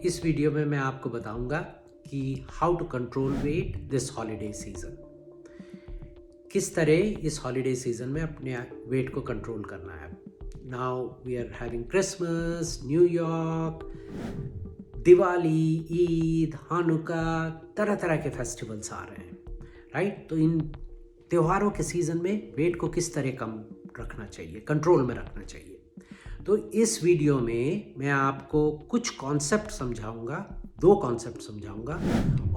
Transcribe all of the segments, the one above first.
इस वीडियो में मैं आपको बताऊंगा कि how to control weight this holiday season. किस तरह इस हॉलीडे सीजन में अपने वेट को कंट्रोल करना है। Now we are having Christmas, new year, Diwali, Eid, Hanukkah, तरह तरह के फेस्टिवल्स आ रहे हैं, राइट। तो इन त्योहारों के सीज़न में वेट को किस तरह कम रखना चाहिए, कंट्रोल में रखना चाहिए। तो इस वीडियो में मैं आपको कुछ कॉन्सेप्ट समझाऊंगा, 2 कॉन्सेप्ट समझाऊंगा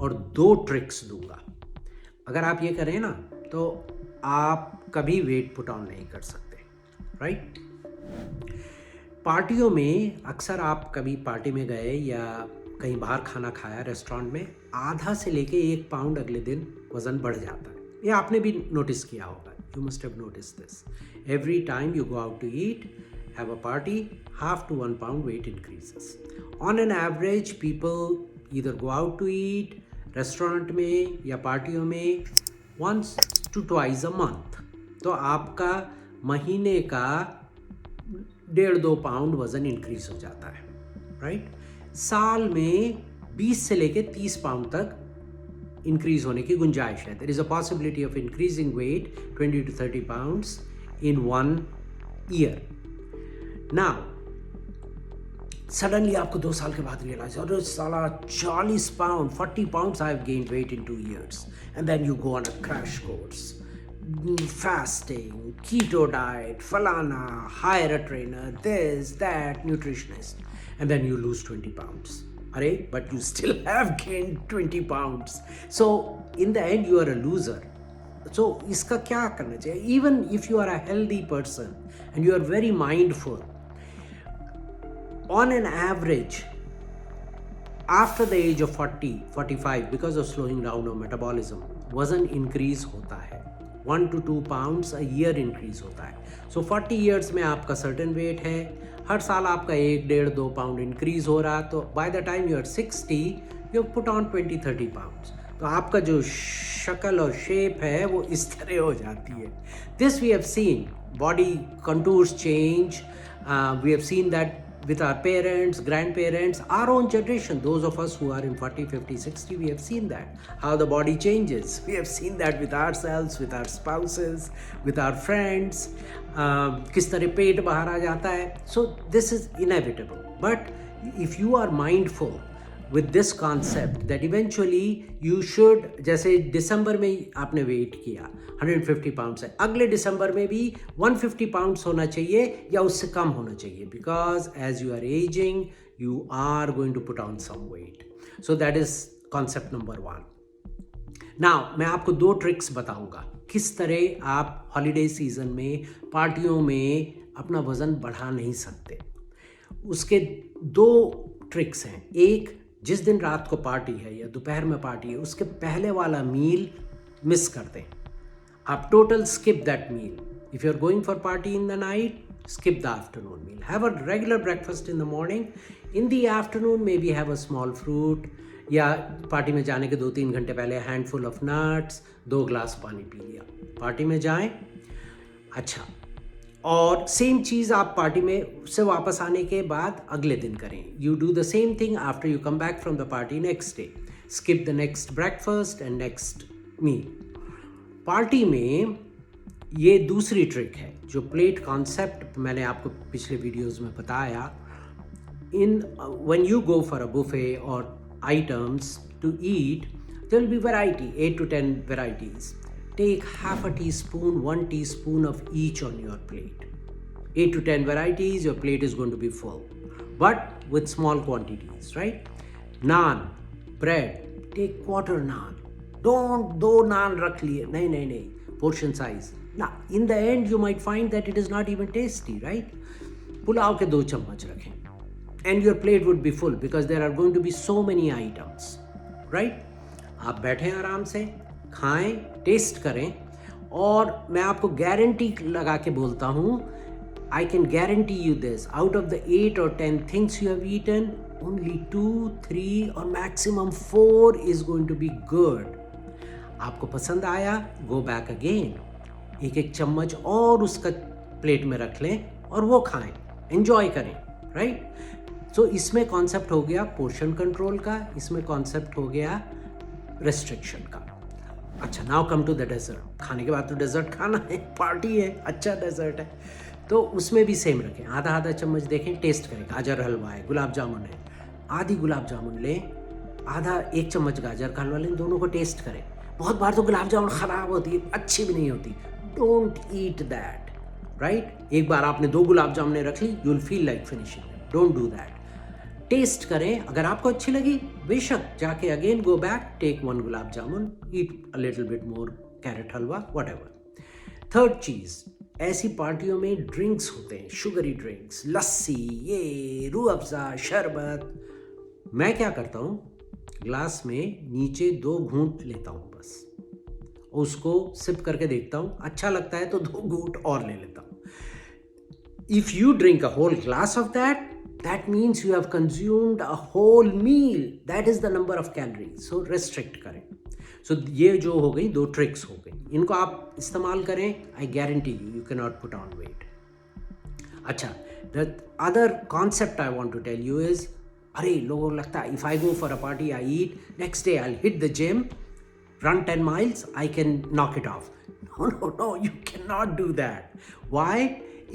और 2 ट्रिक्स दूंगा। अगर आप ये करें ना तो आप कभी वेट पुट ऑन नहीं कर सकते, राइट। पार्टियों में अक्सर आप कभी पार्टी में गए या कहीं बाहर खाना खाया रेस्टोरेंट में, आधा से लेके 1 पाउंड अगले दिन वज़न बढ़ जाता है। ये आपने भी नोटिस किया होगा। You must have notice this every time you go out to eat, have a party, half to 1 pound weight increases. On an average, people either go out to eat, restaurant में या पार्टियों में once to twice a month. तो आपका महीने का 1.5-2 pound वज़न increase हो जाता है, राइट। साल में 20 से लेके 30 पाउंड तक इंक्रीज होने की गुंजाइश है। There is a possibility of increasing weight 20 to 30 pounds in 1 year. Now, suddenly आपको 2 साल के बाद रियलाइज, अरे साला 40 pound 40 pounds I have gained weight in 2 years, and then you go on a crash course, fasting, keto diet, falana, hire a trainer, this, that, nutritionist, and then you lose 20 pounds. Arey, but you still have gained 20 pounds. So in the end you are a loser. So इसका क्या करना चाहिए? Even if you are a healthy person and you are very mindful, on an average, after the age of 40, 45, because of slowing down of metabolism, वजन increase होता है। 1 to 2 pounds a year increase होता है। So 40 years में आपका certain weight है, हर साल आपका 1-1.5-2 pound increase हो रहा, तो by the time you are 60, you have put on 20-30 pounds. तो आपका जो शक्ल और शेप है वो इस तरह हो जाती है। This we have seen, body contours change. We have seen that with our parents, grandparents, our own generation, those of us who are in 40, 50, 60, we have seen that, how the body changes. We have seen that with ourselves, with our spouses, with our friends, किस तरह पेट बाहर आ जाता है। So this is inevitable. But if you are mindful with this concept that eventually you should, जैसे दिसंबर में आपने wait किया 150 pounds है, अगले दिसंबर में भी 150 पाउंड्स होना चाहिए या उससे कम होना चाहिए, because as you are aging you are going to put on some weight. So that is concept number 1। Now मैं आपको 2 ट्रिक्स बताऊंगा किस तरह आप हॉलीडे सीजन में, पार्टियों में अपना वज़न बढ़ा नहीं सकते। उसके 2 ट्रिक्स हैं। एक, जिस दिन रात को पार्टी है या दोपहर में पार्टी है, उसके पहले वाला मील मिस कर दें। आप total skip that meal. If you are going for party in the night, skip the afternoon meal. Have a regular breakfast in the morning. In the afternoon, maybe have a small fruit, या party में जाने के 2-3 घंटे पहले handful of nuts, 2 glass पानी P लिया, party में जाएं। अच्छा, और सेम चीज़ आप पार्टी में से वापस आने के बाद अगले दिन करें। You do the same thing after you come back from the party next day. Skip the next breakfast and next meal. Party में ये दूसरी ट्रिक है, जो प्लेट कॉन्सेप्ट मैंने आपको पिछले वीडियोस में बताया। When you go for a buffet और items to eat, there will be variety, 8 to 10 varieties. Take half a teaspoon, 1 teaspoon of each on your plate. 8 to 10 varieties, your plate is going to be full, but with small quantities, right? Naan, bread, take quarter naan. Don't 2 naan rakh liye. नहीं, portion size. Now, in the end, you might find that it is not even tasty, right? Pulao के 2 चम्मच रखें, and your plate would be full because there are going to be so many items, right? आप बैठें आराम से, खाएं, test करें, और मैं आपको गारंटी लगा के बोलता हूँ, I can guarantee you this, out of the 8 or 10 things you have eaten, only 2, 3 or maximum 4 is going to be good. आपको पसंद आया, go back again. एक चम्मच और उसका प्लेट में रख लें और वो खाएं, एंजॉय करें, राइट? सो इसमें कॉन्सेप्ट हो गया पोर्शन कंट्रोल का, इसमें कॉन्सेप्ट हो गया रेस्ट्रिक्शन का। अच्छा, now come to the dessert. खाने के बाद तो डेजर्ट खाना है, पार्टी है, अच्छा डेजर्ट है, तो उसमें भी सेम रखें। आधा आधा चम्मच देखें, टेस्ट करें। गाजर हलवा है, गुलाब जामुन है, आधी गुलाब जामुन लें, आधा 1 चम्मच गाजर का हलवा लें, दोनों को टेस्ट करें। बहुत बार तो गुलाब जामुन ख़राब होती है, अच्छी भी नहीं होती। Don't eat that, right. एक बार आपने 2 गुलाब जामुन रख ली, you will feel like finishing. Don't do that. Taste करें, अगर आपको अच्छी लगी बेशक जाके again go back, take 1 gulab jamun, eat a little bit more carrot halwa, whatever. Third चीज़, ऐसी पार्टियों में ड्रिंक्स होते हैं, शुगरी ड्रिंक्स, लस्सी, ये रूह अफ़ज़ा, शरबत। मैं क्या करता हूँ, ग्लास में नीचे 2 घूंट लेता हूँ बस, उसको सिप करके देखता हूँ, अच्छा लगता है तो 2 घूंट और ले लेता हूँ। If you drink a whole glass of that, that means you have consumed a whole meal. That is the number of calories. So restrict करें। So ये जो हो गई 2 ट्रिक्स हो गई, इनको आप इस्तेमाल करें, I guarantee you cannot put on weight. अच्छा, the other concept I want to tell you is, अरे लोगों को लगता है if I go for a party, I eat, next day I'll hit the gym, run 10 miles, I can knock it off. No, you cannot do that. Why?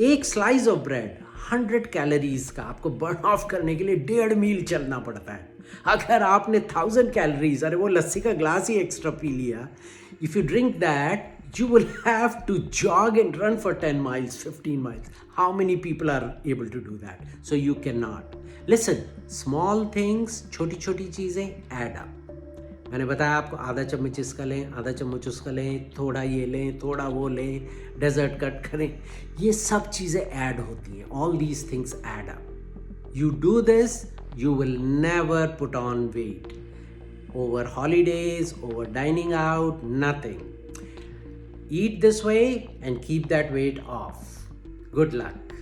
एक slice of bread 100 calories का आपको burn of करने के लिए 1.5 मील चलना पड़ता है। अगर आपने 1000 कैलोरीज, अरे वो लस्सी का ग्लास ही एक्स्ट्रा पी लिया, if you drink that you will have to jog and run for 10 miles, 15 miles. How many people are able to do that? So you can not. Listen, small things, छोटी छोटी चीज़ें add up. मैंने बताया आपको, आधा चम्मच इसका लें, आधा चम्मच उसका लें, थोड़ा ये लें, थोड़ा वो लें, डेजर्ट कट करें, ये सब चीज़ें ऐड होती हैं। All these things add up. You do this, you will never put on weight. Over holidays, over dining out, nothing. Eat this way and keep that weight off. Good luck.